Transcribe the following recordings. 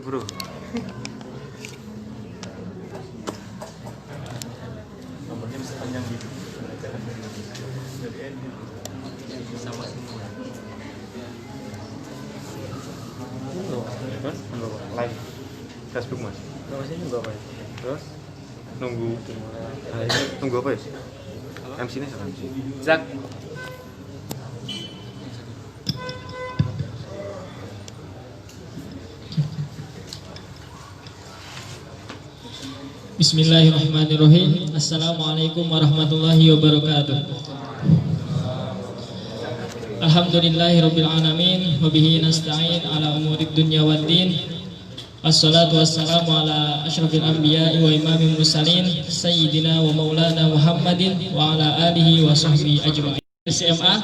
Bro. Nomornya bisa panjang gitu. Sama semua. Terus nunggu apa? Live Facebook mas. Nomornya juga apa ya? Terus nunggu. Ini tunggu apa ya? MC ini siapa MC? Zak. Bismillahirrahmanirrahim. Assalamualaikum warahmatullahi wabarakatuh. Alhamdulillahirabbil alamin wa bihi nasta'in ala umurid dunya waddin. Wassalatu wassalamu ala asyrafil anbiya'i wa imamil mursalin sayyidina wa maulana Muhammadin wa ala alihi wa sahbihi ajma'in. SMA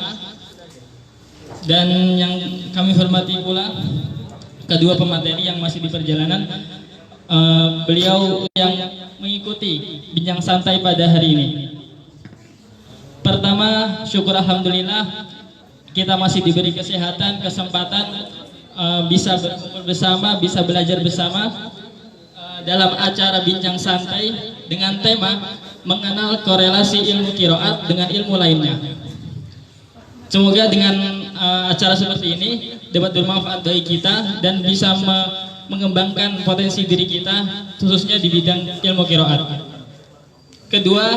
dan yang kami hormati pula kedua pemateri yang masih di perjalanan. Beliau yang mengikuti bincang santai pada hari ini. Pertama, syukur alhamdulillah kita masih diberi kesehatan, kesempatan bisa berkumpul bersama, bisa belajar bersama dalam acara bincang santai dengan tema mengenal korelasi ilmu qiraat dengan ilmu lainnya. Semoga dengan acara seperti ini dapat bermanfaat bagi kita dan bisa mengembangkan potensi diri kita khususnya di bidang ilmu qiraat. Kedua,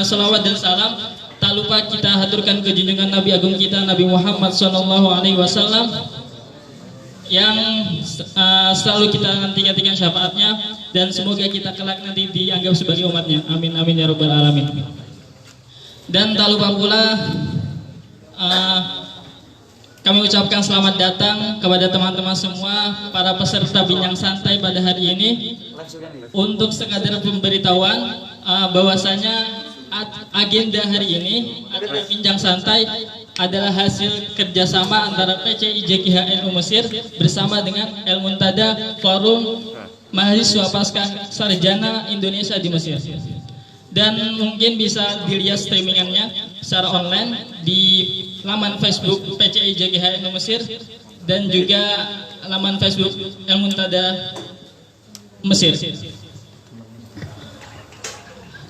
selawat dan salam tak lupa kita haturkan ke junjungan Nabi Agung kita Nabi Muhammad SAW yang selalu kita nanti-nantikan syafaatnya dan semoga kita kelak nanti dianggap sebagai umatnya. Amin amin ya rabbal alamin. Dan tak lupa pula kami ucapkan selamat datang kepada teman-teman semua para peserta bincang santai pada hari ini. Untuk sekadar pemberitahuan bahwasanya agenda hari ini adalah bincang santai adalah hasil kerjasama antara PCI JKHNU Mesir bersama dengan El Muntada Forum Mahasiswa Pasca Sarjana Indonesia di Mesir. Dan mungkin bisa dilihat streamingannya secara online di laman Facebook PCI JKHNU Mesir dan juga laman Facebook El Muntada Mesir.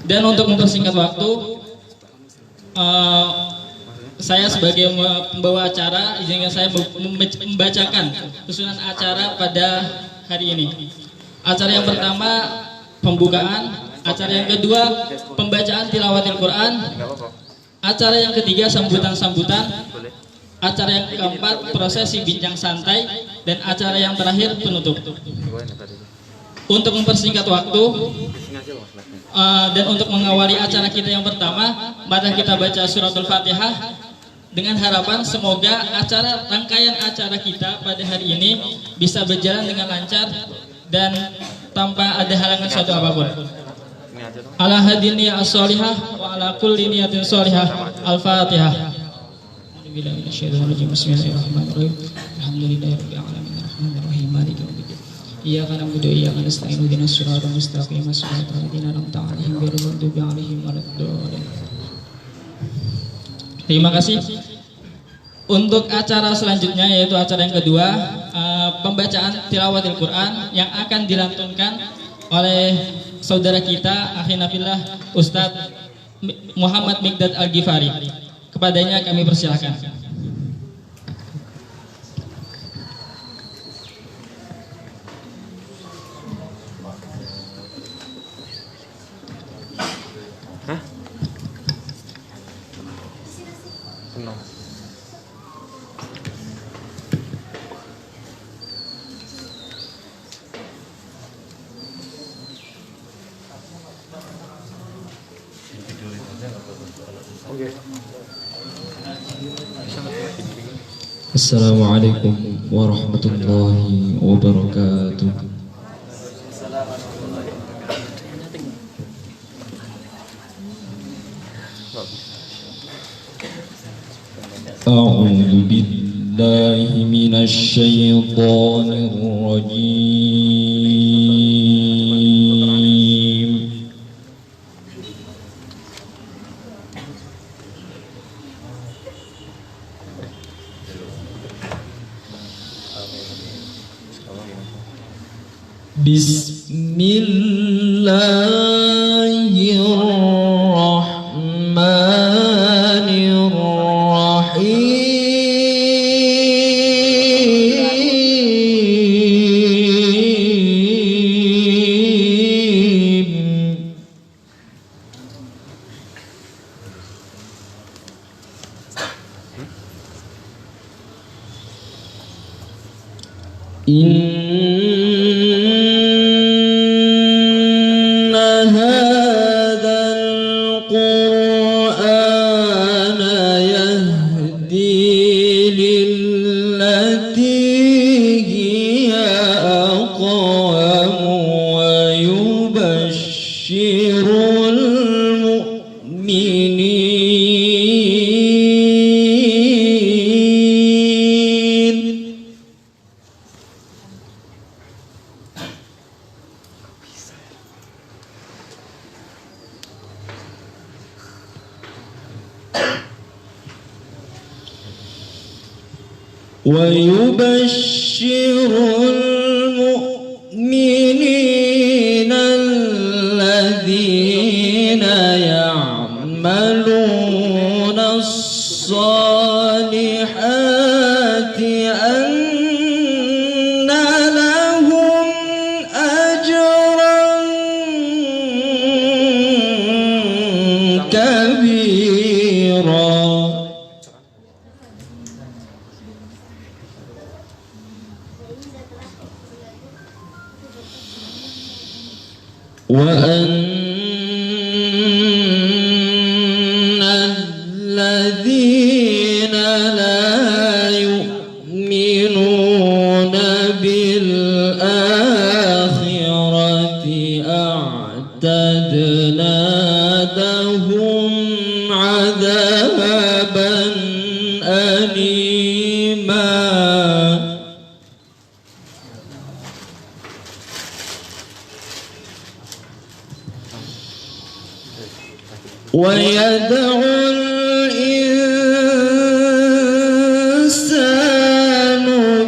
Dan untuk mempersingkat waktu, saya sebagai pembawa acara izinkan saya membacakan susunan acara pada hari ini. Acara yang pertama pembukaan, acara yang kedua pembacaan tilawatil Quran, acara yang ketiga sambutan-sambutan, acara yang keempat prosesi bincang santai, dan acara yang terakhir penutup. Untuk mempersingkat waktu dan untuk mengawali acara kita yang pertama, mari kita baca suratul Fatihah dengan harapan semoga rangkaian acara kita pada hari ini bisa berjalan dengan lancar dan tanpa ada halangan suatu apapun. Ala hadin niyat as-solihah wa ala kulli niyatin solihah. Al-Fatihah. Bismillahirrahmanirrahim. Alhamdulillahirabbil alamin arrahmanirrahim maliki yaumiddin. Iyyaka na'budu wa iyyaka nasta'in ihdinas siratal mustaqim siratal ladzina an'amta 'alaihim ghairil maghdubi 'alaihim waladdallin. Terima kasih. Untuk acara selanjutnya yaitu acara yang kedua, pembacaan tilawatil Quran yang akan dilantunkan oleh saudara kita akhina fillah Ustadz Muhammad Mikdad Al-Ghifari. Kepadanya kami persilakan. Assalamualaikum warahmatullahi wabarakatuh. A'udzu billahi minasy syaithanir rajim. Bismillahirrahmanirrahim. إن هذا القرآن يهدي للتي هي أقوم ويبشر المؤمنين الذين يعملون الصالحات أن لهم أجرا كبيرا. وأن الذين لا يؤمنون بالآخرة أعتدنا لهم عذابا أليما. ويدعو الإنسان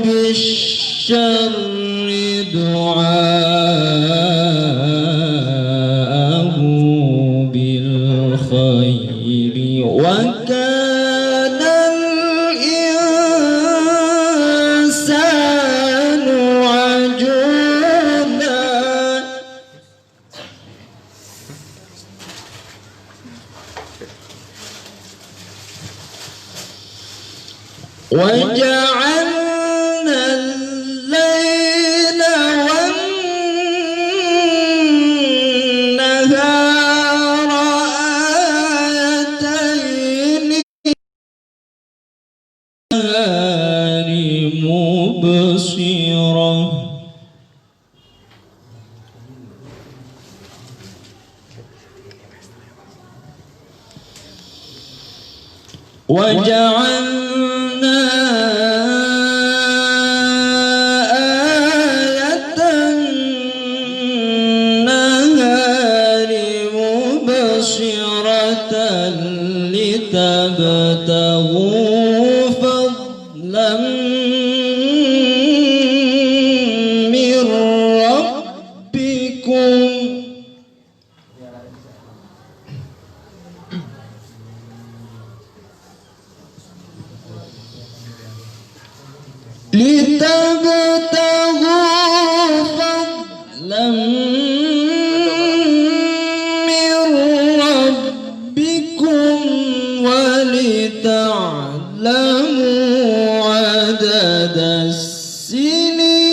بالشر دعاءه بالخير وكان الإنسان عجولا. وجعلنا الليل والنهار آيتين النهار مبصرة وجعلنا آية النهار مبصرة لتبتغوا فضلا من ربكم لتبتغوا فضلا من ربكم ولتعلموا عدد السنين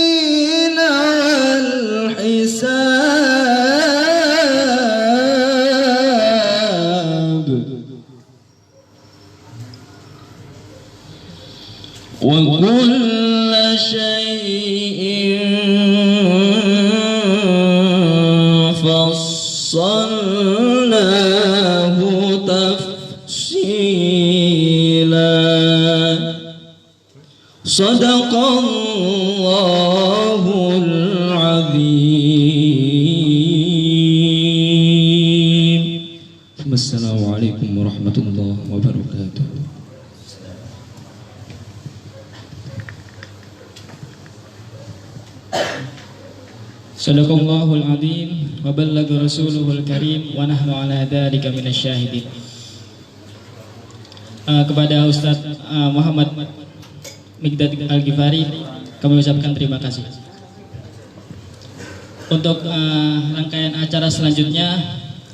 والحساب وكل شيء فصلناه تفصيلا. صدق الله العظيم. السلام عليكم ورحمة الله وبركاته. Sadaqallahul azim wa ballagha rasuluhul karim wa nahnu ala dzalika minasyahidin. Kepada Ustadz Muhammad Mikdad Al-Ghifari kami ucapkan terima kasih. Untuk rangkaian acara selanjutnya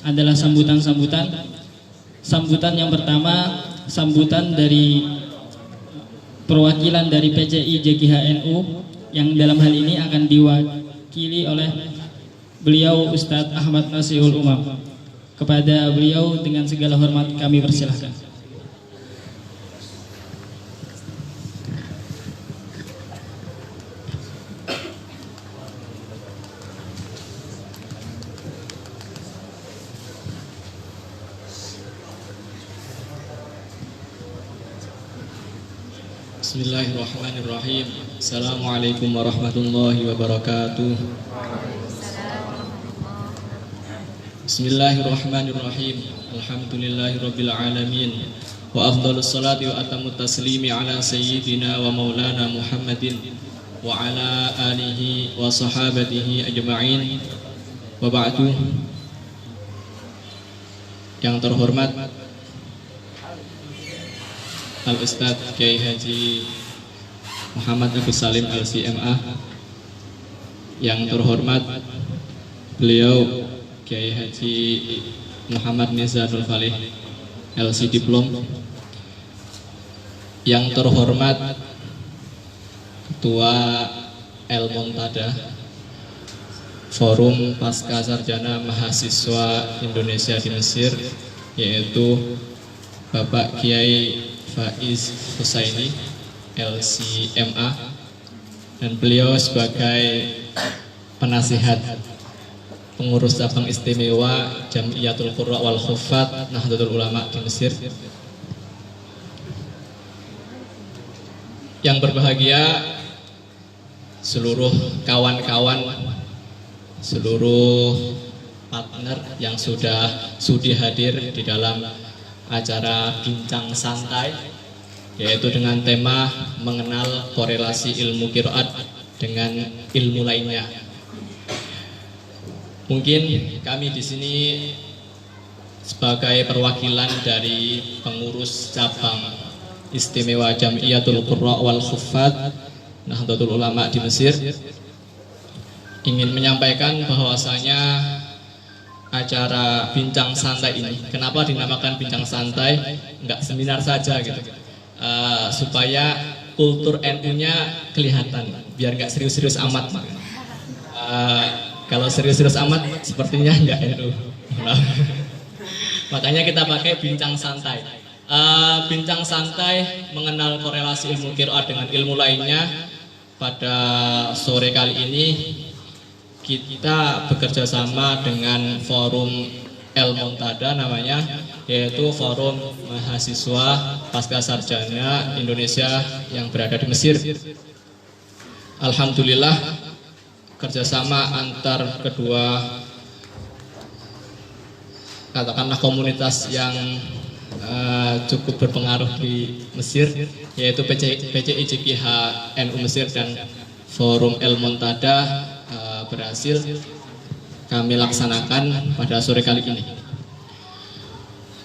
adalah sambutan yang pertama, sambutan dari perwakilan dari PCI JKHNU yang dalam hal ini akan diwakili oleh beliau Ustadz Ahmad Nasihul Umam. Kepada beliau dengan segala hormat kami persilahkan. Bismillahirrahmanirrahim. Assalamualaikum warahmatullahi wabarakatuh. Bismillahirrahmanirrahim. Alhamdulillahirabbil alamin. Wa afdhalus salati wa atamut taslimi ala sayyidina wa maulana Muhammadin wa ala alihi wa sahabatihi ajma'in. Wa ba'du. Yang terhormat Al-Ustadz Kiai Haji Muhammad Agus Salim LCMA, yang terhormat beliau Kiai Haji Muhammad Nizanul Falih LC Diplom, yang terhormat Ketua El Montada Forum Pasca Sarjana Mahasiswa Indonesia di Mesir, yaitu Bapak Kiai Faiz Husaini LCMA, dan beliau sebagai penasihat pengurus cabang istimewa Jamiyatul Qurra wal Huffaz Nahdlatul Ulama di Mesir. Yang berbahagia seluruh kawan-kawan, seluruh partner yang sudah sudi hadir di dalam acara bincang santai, yaitu dengan tema mengenal korelasi ilmu qiraat dengan ilmu lainnya. Mungkin kami di sini sebagai perwakilan dari pengurus cabang istimewa Jamiyatul Qurra wal Huffaz Nahdlatul Ulama di Mesir ingin menyampaikan bahwasanya acara bincang santai ini, kenapa dinamakan bincang santai, enggak seminar saja gitu, supaya kultur NU-nya kelihatan, biar enggak serius-serius amat. Kalau serius-serius amat, sepertinya enggak NU. Makanya kita pakai bincang santai. Bincang santai mengenal korelasi ilmu qiraat dengan ilmu lainnya. Pada sore kali ini kita bekerja sama dengan Forum El Montada namanya, yaitu Forum Mahasiswa Pasca Sarjana Indonesia yang berada di Mesir. Alhamdulillah, kerjasama antar kedua katakanlah komunitas yang cukup berpengaruh di Mesir, yaitu PCI JKH NU Mesir dan Forum El Montada berhasil kami laksanakan pada sore kali ini.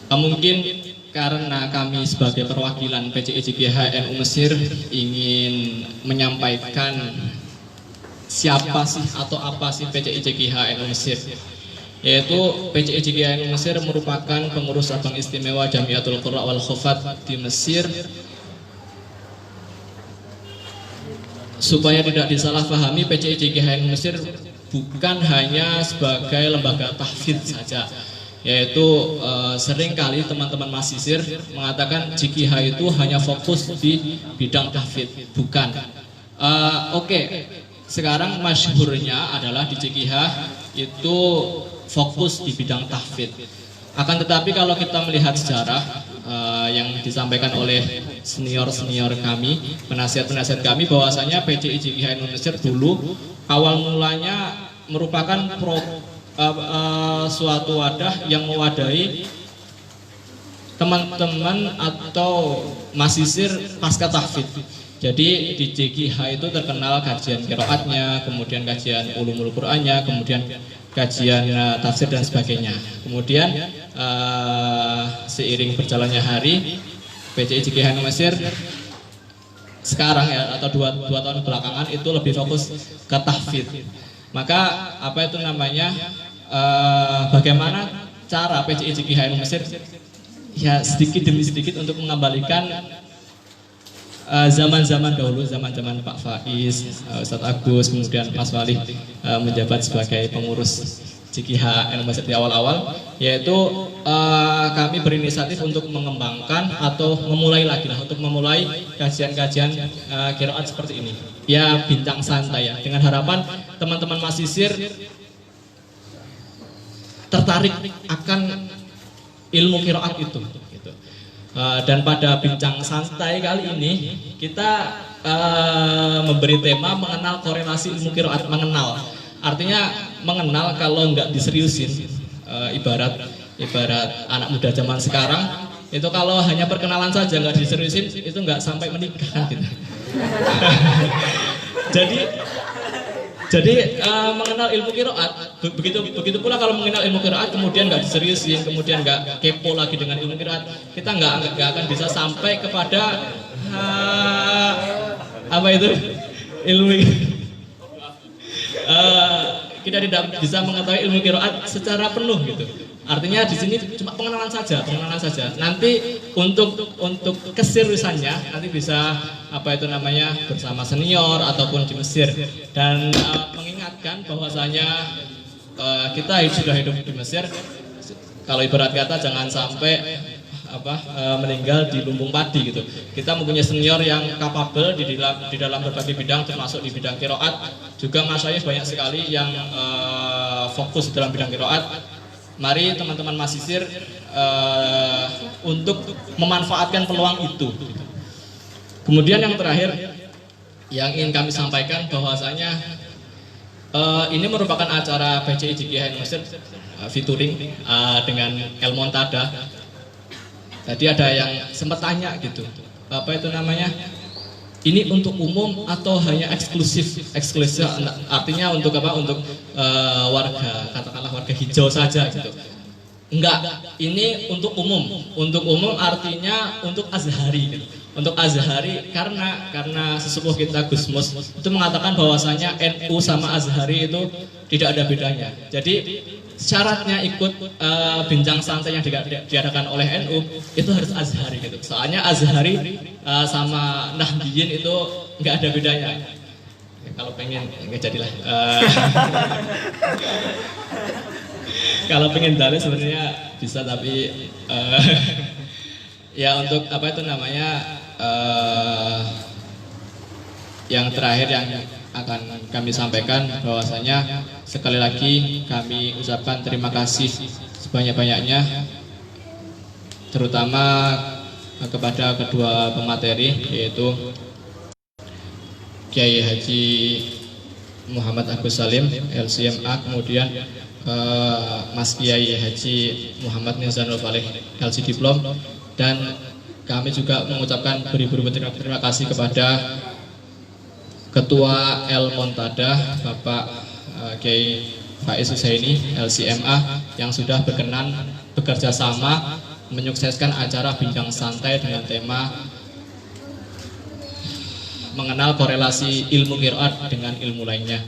Mungkin karena kami sebagai perwakilan PCI JKH NU Mesir ingin menyampaikan siapa sih atau apa sih PCI JKH NU Mesir, yaitu PCI JKH NU Mesir merupakan pengurus cabang istimewa Jamiyatul Qurra wal Huffaz di Mesir. Supaya tidak disalahpahami, PCI JKH NU Mesir bukan hanya sebagai lembaga tahfidz saja, yaitu seringkali teman-teman mahasiswa mengatakan JKH itu hanya fokus di bidang tahfidz. Bukan. Oke. Sekarang masyhurnya adalah di JKH itu fokus di bidang tahfidz. Akan tetapi kalau kita melihat sejarah yang disampaikan oleh senior-senior kami, penasihat-penasihat kami, bahwasanya PCI JKH NU Mesir dulu awal mulanya merupakan suatu wadah yang mewadahi teman-teman atau mahasiswa pasca tahfidz. Jadi di JGH itu terkenal kajian qiraatnya, kemudian kajian ulumul Qur'annya, kemudian kajian tafsir dan sebagainya. Kemudian seiring berjalannya hari, PCI JGH Mesir sekarang ya atau dua tahun belakangan itu lebih fokus ke tahfidz. Maka apa itu namanya bagaimana cara PCI JGH Mesir ya sedikit demi sedikit untuk mengembalikan zaman-zaman dahulu, zaman-zaman Pak Faiz, Ustadz Agus, kemudian Mas Walih menjabat sebagai pengurus JGH Mesir di awal-awal, yaitu kami berinisiatif untuk mengembangkan atau memulai lagi lah, untuk memulai kajian-kajian qiraat seperti ini. Ya bincang santai ya, dengan harapan teman-teman mahasiswa tertarik akan ilmu qiraat itu. Gitu. Dan pada bincang santai kali ini kita memberi tema mengenal korelasi ilmu qiraat. Mengenal, artinya mengenal kalau nggak diseriusin, ibarat anak muda zaman sekarang itu kalau hanya perkenalan saja nggak diseriusin itu nggak sampai menikah kan gitu. Jadi mengenal ilmu qiraat begitu pula kalau mengenal ilmu qiraat kemudian nggak diseriusin, kemudian nggak kepo lagi dengan ilmu qiraat, kita nggak akan bisa sampai kepada apa itu ilmu kita tidak bisa mengetahui ilmu qiraat secara penuh gitu. Artinya di sini cuma pengenalan saja. Nanti untuk keseriusannya nanti bisa apa itu namanya bersama senior ataupun di Mesir. Dan mengingatkan bahwasanya kita sudah hidup di Mesir. Kalau ibarat kata jangan sampai meninggal di lumbung padi gitu. Kita mempunyai senior yang kapabel di dalam berbagai bidang, termasuk di bidang qiraat. Juga masyayikh banyak sekali yang fokus dalam bidang qiraat. Mari teman-teman mahasiswa untuk memanfaatkan peluang itu. Kemudian yang terakhir yang ingin kami sampaikan bahwasanya ini merupakan acara PCI JGH Mesir featuring dengan El Montada. Tadi ada yang sempat tanya gitu, apa itu namanya? Ini untuk umum atau hanya eksklusif? Eksklusif artinya untuk apa? Untuk warga, katakanlah warga hijau saja gitu. Enggak, ini untuk umum. Untuk umum artinya untuk Azhari gitu. Untuk Azhari karena sesepuh kita Gusmus itu mengatakan bahwasanya NU sama Azhari itu tidak ada bedanya. Jadi syaratnya ikut bincang santai yang diadakan oleh NU itu harus Azhari gitu. Soalnya Azhari sama Nahdiyin itu nggak ada bedanya. Ya, kalau pengen nggak jadilah. Kalau pengen dalil sebenarnya bisa, tapi ya untuk apa itu namanya yang terakhir yang akan kami sampaikan bahwasanya sekali lagi kami ucapkan terima kasih sebanyak-banyaknya terutama kepada kedua pemateri yaitu Kiai Haji Muhammad Agus Salim LCMA, kemudian Mas Kiai Haji Muhammad Nizanul Falih LC Diplom, dan kami juga mengucapkan beribu-ribu terima kasih kepada Ketua El Montada Bapak Kiai Faiz Husaini LCMA yang sudah berkenan bekerja sama menyukseskan acara bincang santai dengan tema mengenal korelasi ilmu qiraat dengan ilmu lainnya.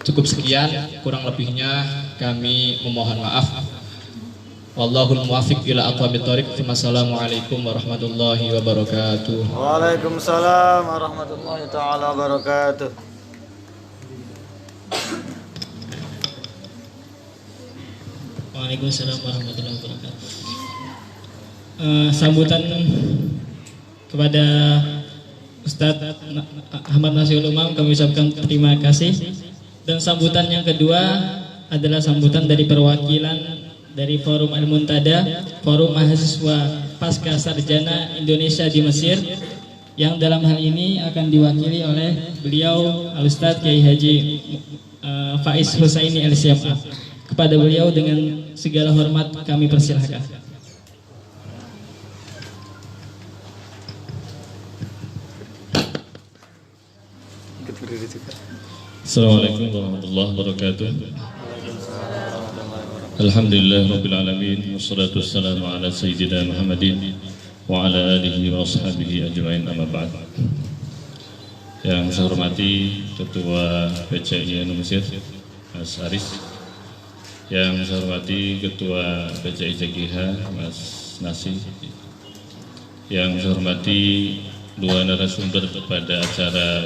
Cukup sekian, kurang lebihnya kami memohon maaf. Wallahul muwaffiq ila aqwamit thoriq. Wassalamualaikum warahmatullahi wabarakatuh. Waalaikumsalam warahmatullahi taala wabarakatuh. Waalaikumsalam warahmatullahi wabarakatuh. Sambutan kepada Ustadz Ahmad Nasiul Umam kami ucapkan terima kasih. Dan sambutan yang kedua adalah sambutan dari perwakilan dari Forum Al-Muntada, Forum Mahasiswa Pasca Sarjana Indonesia di Mesir, yang dalam hal ini akan diwakili oleh beliau Al-Ustadz Kiai Haji Faiz Husaini LCMA. Kepada beliau dengan segala hormat kami persilahkan. Assalamualaikum warahmatullahi wabarakatuh. Alhamdulillah rabbil alamin wassalatu wassalamu ala sayyidina Muhammadin wa ala alihi wa ashabihi ajma'in, amma ba'd. Yang saya hormati Ketua PCI Mesir Mas Aris, yang saya hormati Ketua PCI JGH Mas Nasi, yang saya hormati dua narasumber pada acara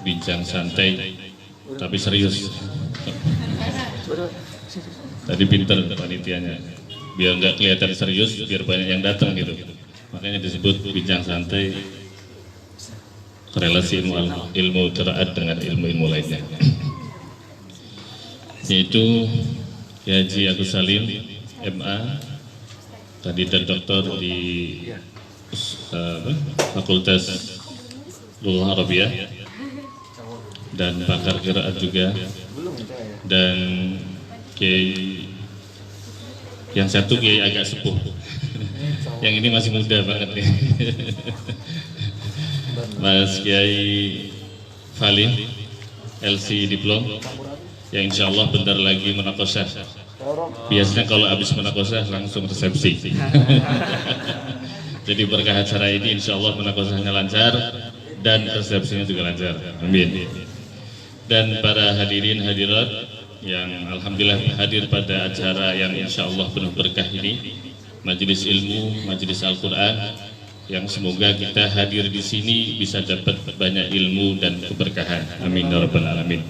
bincang santai tapi serius. Tadi pinter panitianya, biar nggak kelihatan serius, biar banyak yang datang gitu. Makanya disebut bincang santai, korelasi ilmu qiraat dengan ilmu-ilmu lainnya. Yaitu Kiai Haji Agus Salim, MA, kandidat doktor di Fakultas Lughah Arabiyah dan pakar qiraat juga, dan Kiai yang satu Kiai agak sepuh, yang ini masih muda banget nih. Mas Kiai Falih LC Diplom, yang insya Allah bentar lagi menakosah. Biasanya kalau habis menakosah langsung resepsi. Jadi berkah acara ini insya Allah menakosahnya lancar dan resepsinya juga lancar. Amin. Dan para hadirin hadirat yang alhamdulillah hadir pada acara yang insya Allah penuh berkah ini, majelis ilmu, majelis Al-Quran, yang semoga kita hadir di sini bisa dapat banyak ilmu dan keberkahan. Amin ya rabbal alamin.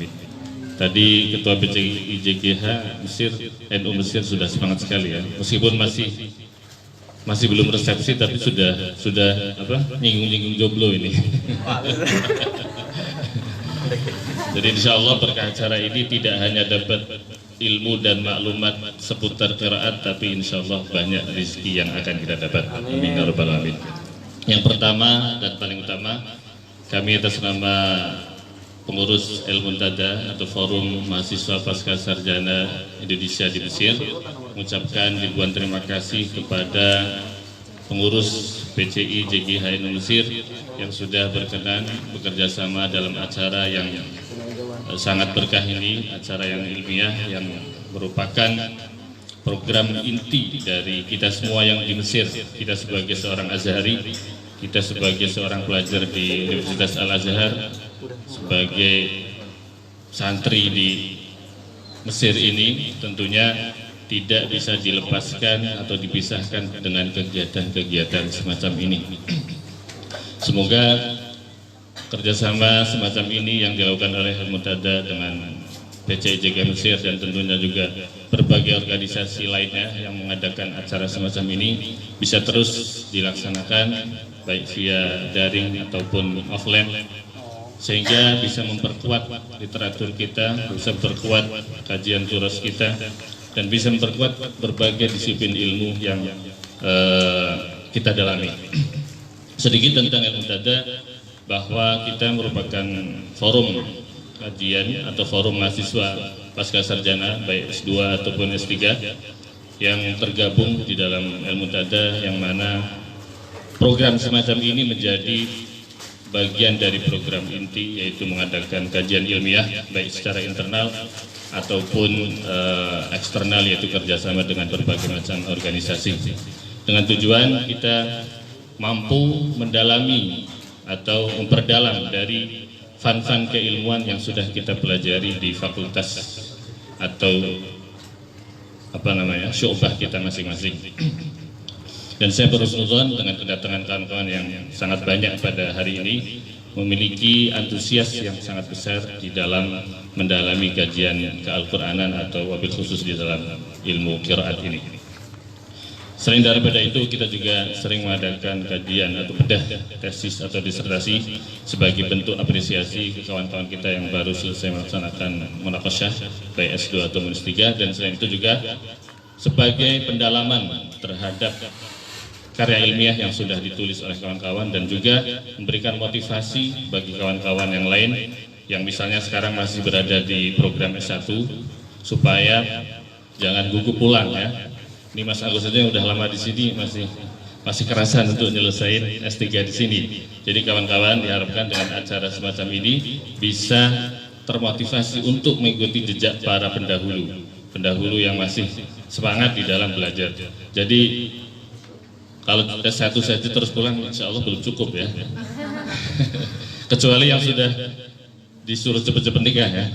Tadi Ketua PCI JGH Mesir, NU Mesir sudah semangat sekali ya, meskipun masih belum resepsi tapi sudah apa, nyinggung-nyinggung jomblo ini. Jadi insya Allah berkah acara ini tidak hanya dapat ilmu dan maklumat seputar qiraat, tapi insya Allah banyak rezeki yang akan kita dapat. Amin ya rabbal alamin. Yang pertama dan paling utama, kami atas nama pengurus El-Muntada atau Forum Mahasiswa Pasca Sarjana Indonesia di Mesir mengucapkan ribuan terima kasih kepada pengurus PCI JGH Mesir yang sudah berkenan bekerja sama dalam acara yang sangat berkah ini, acara yang ilmiah yang merupakan program inti dari kita semua yang di Mesir. Kita sebagai seorang Azhari, kita sebagai seorang pelajar di Universitas Al-Azhar, sebagai santri di Mesir ini tentunya tidak bisa dilepaskan atau dipisahkan dengan kegiatan-kegiatan semacam ini. Semoga kerjasama semacam ini yang dilakukan oleh Al-Muntada dengan PCI JGH Mesir dan tentunya juga berbagai organisasi lainnya yang mengadakan acara semacam ini bisa terus dilaksanakan baik via daring ataupun offline, sehingga bisa memperkuat literatur kita, bisa memperkuat kajian turas kita, dan bisa memperkuat berbagai disiplin ilmu yang kita dalami. Sedikit tentang Al-Muntada, bahwa kita merupakan forum kajian atau forum mahasiswa pasca sarjana baik S2 ataupun S3 yang tergabung di dalam Al-Muntada, yang mana program semacam ini menjadi bagian dari program inti, yaitu mengadakan kajian ilmiah baik secara internal ataupun eksternal, yaitu kerjasama dengan berbagai macam organisasi, dengan tujuan kita mampu mendalami atau memperdalam dari fan-fan keilmuan yang sudah kita pelajari di fakultas atau syu'bah kita masing-masing. Dan saya berhusnuzon dengan kedatangan kawan-kawan yang sangat banyak pada hari ini, memiliki antusias yang sangat besar di dalam mendalami kajian ke-Al-Quranan atau wabil khusus di dalam ilmu qiraat ini. Selain daripada itu, kita juga sering mengadakan kajian atau bedah tesis atau disertasi sebagai bentuk apresiasi ke kawan-kawan kita yang baru selesai melaksanakan munaqasyah baik S2 atau S3, dan selain itu juga sebagai pendalaman terhadap karya ilmiah yang sudah ditulis oleh kawan-kawan, dan juga memberikan motivasi bagi kawan-kawan yang lain yang misalnya sekarang masih berada di program S1 supaya jangan gugup pulang ya. Ini Mas Agus saja yang udah lama di sini masih kerasan untuk nyelesain S3 di sini. Jadi kawan-kawan diharapkan dengan acara semacam ini bisa termotivasi untuk mengikuti jejak para pendahulu yang masih semangat di dalam belajar. Jadi kalau kita satu saja terus pulang, insya Allah belum cukup ya. Kecuali yang sudah disuruh cepat-cepat nikah ya.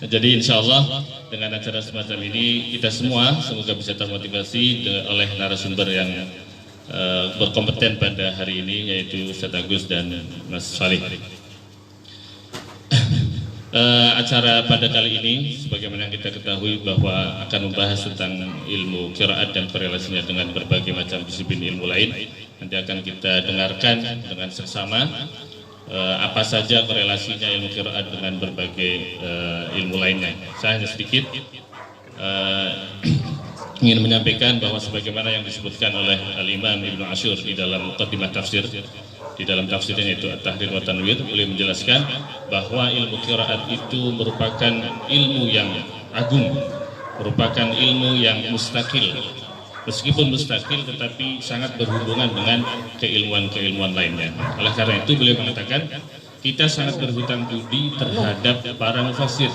Jadi insya Allah dengan acara semacam ini kita semua semoga bisa termotivasi oleh narasumber yang berkompeten pada hari ini, yaitu Ustaz Agus dan Mas Salih. Acara pada kali ini sebagaimana kita ketahui bahwa akan membahas tentang ilmu qiraat dan korelasinya dengan berbagai macam disiplin ilmu lain. Nanti akan kita dengarkan dengan seksama apa saja korelasinya ilmu qiraat dengan berbagai ilmu lainnya. Saya hanya sedikit ingin menyampaikan bahwa sebagaimana yang disebutkan oleh Al-Imam Ibnu Ashur di dalam Muqaddimah Tafsir, di dalam tafsirnya yaitu At-Tahrir wa Tanwir, beliau menjelaskan bahwa ilmu qiraat itu merupakan ilmu yang agung, merupakan ilmu yang mustaqil. Meskipun mustaqil tetapi sangat berhubungan dengan keilmuan-keilmuan lainnya. Oleh karena itu beliau mengatakan kita sangat berhutang budi terhadap para mufassir,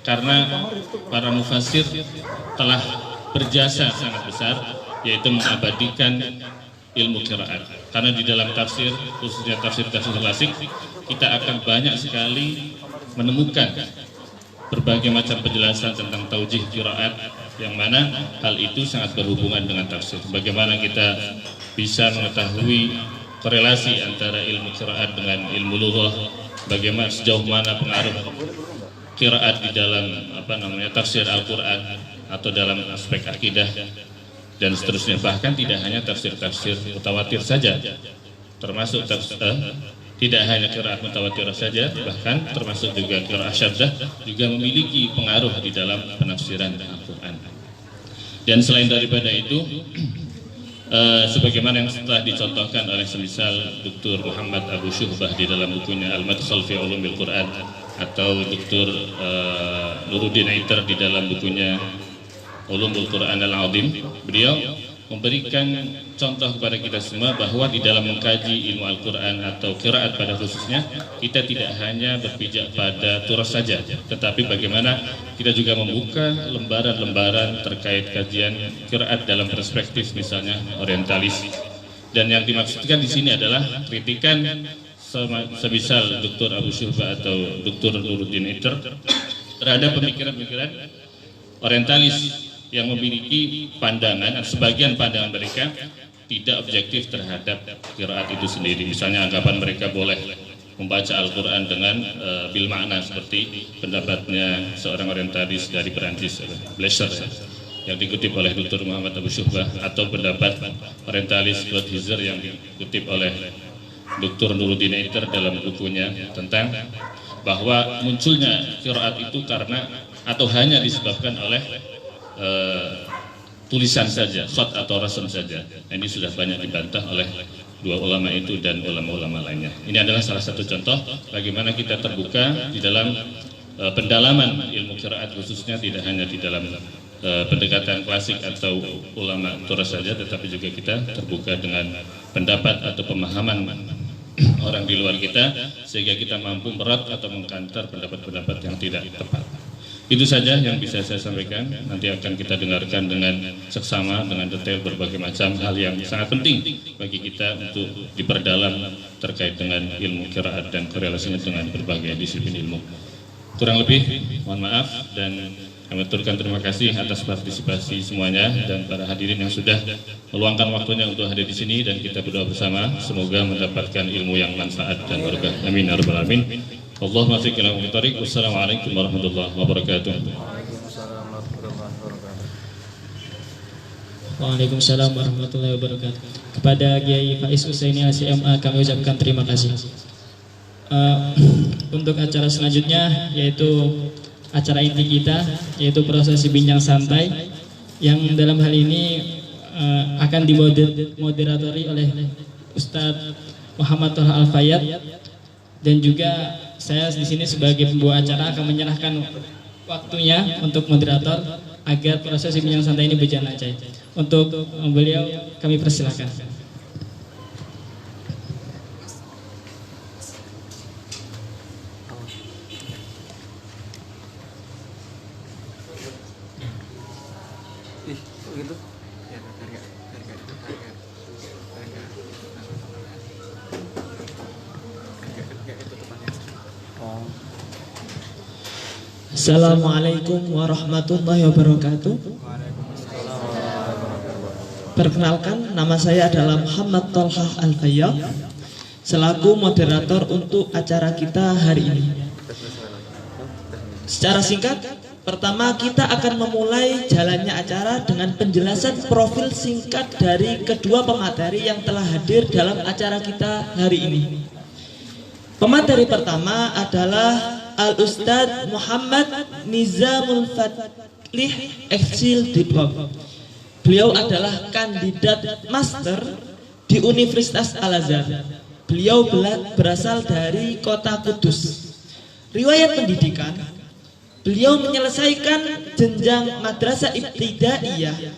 karena para mufassir telah berjasa sangat besar, yaitu mengabadikan ilmu qiraat. Karena di dalam tafsir, khususnya tafsir-tafsir klasik, kita akan banyak sekali menemukan berbagai macam penjelasan tentang taujih qiraat, yang mana hal itu sangat berhubungan dengan tafsir. Bagaimana kita bisa mengetahui korelasi antara ilmu qiraat dengan ilmu lughah, bagaimana sejauh mana pengaruh qiraat di dalam tafsir Al-Qur'an atau dalam aspek akidah dan seterusnya. Bahkan tidak hanya tafsir-tafsir mutawatir saja, termasuk tidak hanya qiraat mutawatir saja, bahkan termasuk juga qiraat syadzah juga memiliki pengaruh di dalam penafsiran Al-Qur'an. Dan selain daripada itu, sebagaimana yang telah dicontohkan oleh semisal Dr. Muhammad Abu Syuhbah di dalam bukunya Al-Madkhal fi Ulumil Qur'an, atau Dr. Nuruddin Aitar di dalam bukunya Ulumul Qur'an Al-Azim, beliau memberikan contoh kepada kita semua bahwa di dalam mengkaji ilmu Al-Quran atau qiraat pada khususnya, kita tidak hanya berpijak pada turas saja, tetapi bagaimana kita juga membuka lembaran-lembaran terkait kajian qiraat dalam perspektif misalnya orientalis. Dan yang dimaksudkan di sini adalah kritikan semisal Dr. Abu Syuhbah atau Dr. Nuruddin Aitar terhadap pemikiran-pemikiran orientalis yang memiliki pandangan, sebagian pandangan mereka tidak objektif terhadap qiraat itu sendiri. Misalnya anggapan mereka boleh membaca Al-Quran dengan bil makna, seperti pendapatnya seorang orientalis dari Perancis, Blecher, yang dikutip oleh Dr. Muhammad Abu Syuhbah, atau pendapat orientalis Claude Hizer yang dikutip oleh Dr. Nuruddin Aitar dalam bukunya tentang bahwa munculnya qiraat itu karena atau hanya disebabkan oleh tulisan saja, khat atau rasam saja. Ini sudah banyak dibantah oleh dua ulama itu dan ulama-ulama lainnya. Ini adalah salah satu contoh bagaimana kita terbuka di dalam pendalaman ilmu qiraat, khususnya tidak hanya di dalam pendekatan klasik atau ulama turas saja, tetapi juga kita terbuka dengan pendapat atau pemahaman orang di luar kita, sehingga kita mampu merat atau mengkantar pendapat-pendapat yang tidak tepat. Itu saja yang bisa saya sampaikan. Nanti akan kita dengarkan dengan seksama, dengan detail berbagai macam hal yang sangat penting bagi kita untuk diperdalam terkait dengan ilmu qiraat dan korelasinya dengan berbagai disiplin ilmu. Kurang lebih mohon maaf, dan kami aturkan terima kasih atas partisipasi semuanya dan para hadirin yang sudah meluangkan waktunya untuk hadir di sini, dan kita berdoa bersama semoga mendapatkan ilmu yang manfaat dan berkah. Amin ya rabbal alamin. Allahumma fiqna wa tariq. Wassalamualaikum warahmatullahi wabarakatuh. Waalaikumsalam warahmatullahi wabarakatuh. Kepada Kiai Faiz Usaini LCMA kami ucapkan terima kasih. Untuk acara selanjutnya, yaitu acara inti kita, yaitu prosesi bincang santai, yang dalam hal ini akan dimoderatori oleh Ustadz Muhammad Thaha Al-Fayyad, dan juga saya di sini sebagai pembawa acara akan menyerahkan waktunya untuk moderator agar prosesi bincang santai ini berjalan lancar. Untuk beliau kami persilakan. Assalamualaikum warahmatullahi wabarakatuh. Perkenalkan, nama saya adalah Muhammad Tolhah Al-Fayyad, selaku moderator untuk acara kita hari ini. Secara singkat, pertama kita akan memulai jalannya acara dengan penjelasan profil singkat dari kedua pemateri yang telah hadir dalam acara kita hari ini. Pemateri pertama adalah Al-Ustadz Muhammad Nizamul Fatlih Eksil Diplom. Beliau adalah kandidat master di Universitas Al-Azhar. Beliau berasal dari kota Kudus. Riwayat pendidikan, beliau menyelesaikan jenjang madrasah ibtidaiyah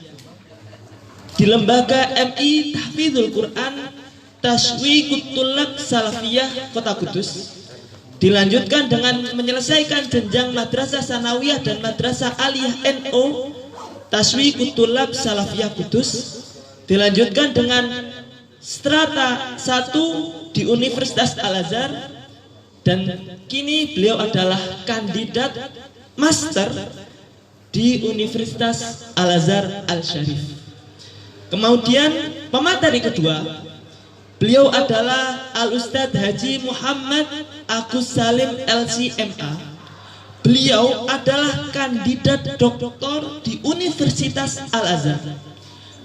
di lembaga MI Tahfidzul Quran Tashwiqut Tullab Salafiyah Kota Kudus. Dilanjutkan dengan menyelesaikan jenjang madrasah sanawiyah dan madrasah aliyah NO Tashwiqut Tullab Salafiyah Kudus. Dilanjutkan dengan strata 1 di Universitas Al-Azhar, dan kini beliau adalah kandidat master di Universitas Al-Azhar Al-Syarif. Kemudian pemateri kedua, beliau adalah Al-Ustadz Haji Muhammad Agus Salim LCMA. Beliau adalah kandidat doktor di Universitas Al-Azhar.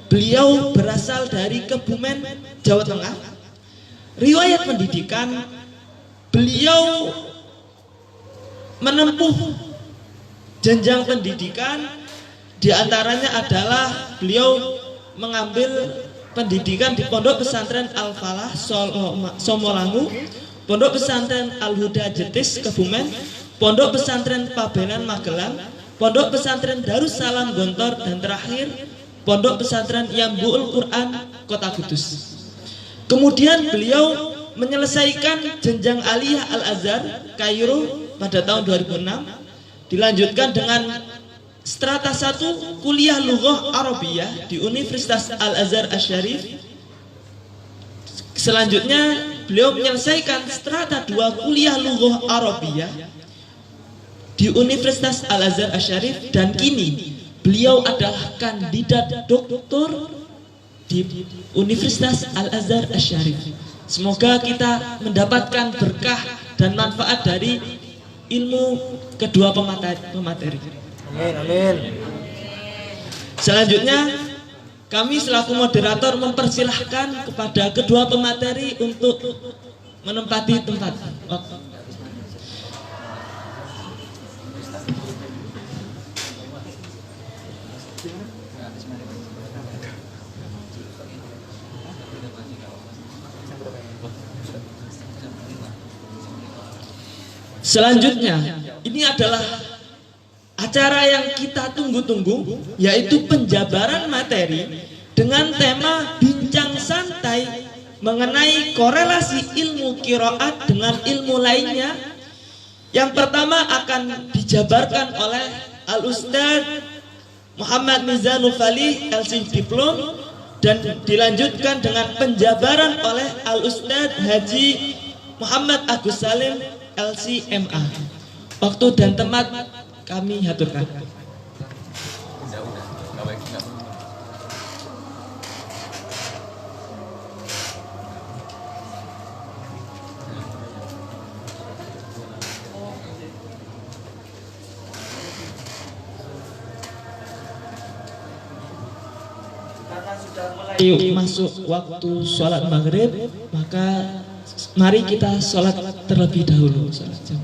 Beliau berasal dari Kebumen, Jawa Tengah. Riwayat pendidikan, beliau menempuh jenjang pendidikan, diantaranya adalah beliau mengambil pendidikan di Pondok Pesantren Al-Falah Somolangu, Pondok Pesantren Al-Huda Jetis Kebumen, Pondok Pesantren Pabenan Magelang, Pondok Pesantren Darussalam Gontor, dan terakhir Pondok Pesantren Yambu'ul Quran Kota Kudus. Kemudian beliau menyelesaikan jenjang aliyah Al-Azhar Kairo pada tahun 2006. Dilanjutkan dengan strata 1 kuliah Lughah Arabiyah di Universitas Al-Azhar Asy-Syarif. Selanjutnya beliau menyelesaikan strata 2 kuliah Lughah Arabiyah di Universitas Al-Azhar Asy-Syarif, dan kini beliau adalah kandidat doktor di Universitas Al-Azhar Asy-Syarif. Semoga kita mendapatkan berkah dan manfaat dari ilmu kedua pemateri. Amin, amin. Selanjutnya, kami selaku moderator mempersilahkan kepada kedua pemateri untuk menempati tempat. Selanjutnya, ini adalah acara yang kita tunggu-tunggu, yaitu penjabaran materi dengan tema bincang santai mengenai korelasi ilmu qiraat dengan ilmu lainnya. Yang pertama akan dijabarkan oleh Al-Ustadz Muhammad Nizamul Fatlih LC Diplom, dan dilanjutkan dengan penjabaran oleh Al-Ustadz Haji Muhammad Agus Salim LCMA. Waktu dan tempat kami haturkan. Yuk masuk waktu sholat maghrib, maka mari kita sholat terlebih dahulu. Sholat jam.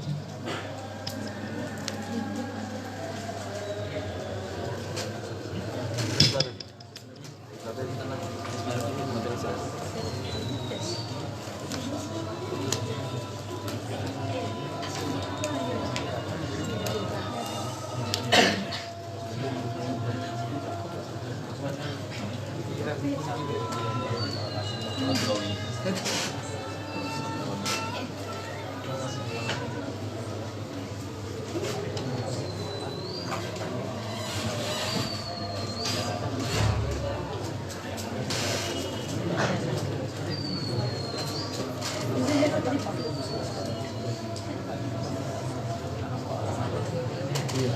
Iya.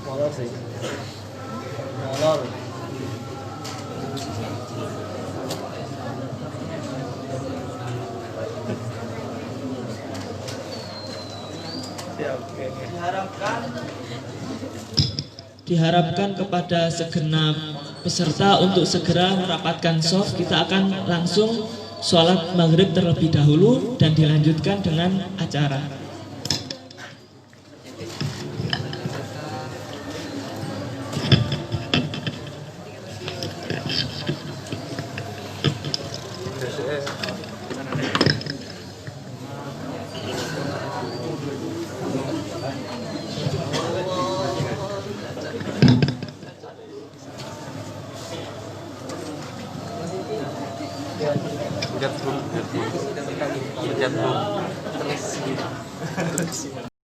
Molor sih. Molor. Diharapkan kepada segenap peserta untuk segera merapatkan soft. Kita akan langsung sholat maghrib terlebih dahulu dan dilanjutkan dengan acara. Jatuh.